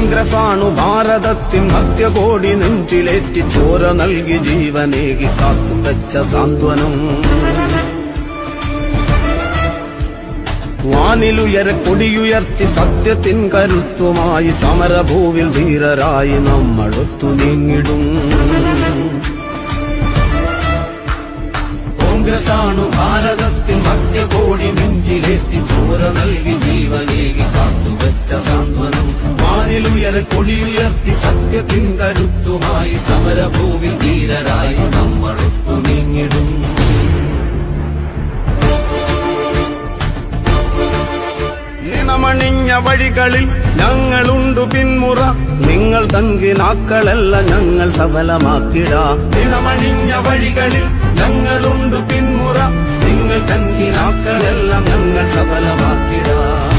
കോൺഗ്രസാണു ഭാരതത്തിൻ മധ്യകോടി നെഞ്ചിലേറ്റി ചോര നൽകി ജീവനേകി കാത്തുവെച്ച സാന്ത്വനം. വാനിലുയരെ കൊടിയുയർത്തി സത്യത്തിൻ കരുത്തുമായി സമരഭൂവിൽ ധീരരായി നമ്മളൊത്തു നീങ്ങിടും. കോൺഗ്രസാണു ഭാരതത്തിൻ മധ്യകോടി നെഞ്ചിലേറ്റി ചോര നൽകി ജീവനേകി കാത്തുവെച്ച സാന്ത്വനം. വാനിലുയരെ കൊടിയുയർത്തി സത്യത്തിൻ കരുത്തുമായി സമരഭൂവിൽ ധീരരായി നമ്മളൊത്തു നീങ്ങിടും. നിണമണിഞ്ഞ വഴികളിൽ ഞങ്ങളുണ്ടു പിന്മുറ, നിങ്ങൾ തങ്കിനാക്കളല്ല ഞങ്ങൾ സഫലമാക്കിടാം. നിണമണിഞ്ഞ വഴികളിൽ ഞങ്ങളുണ്ടു പിന്മുറ, നിങ്ങൾ തങ്കിനാക്കളെല്ലാം ഞങ്ങൾ സഫലമാക്കിടാം.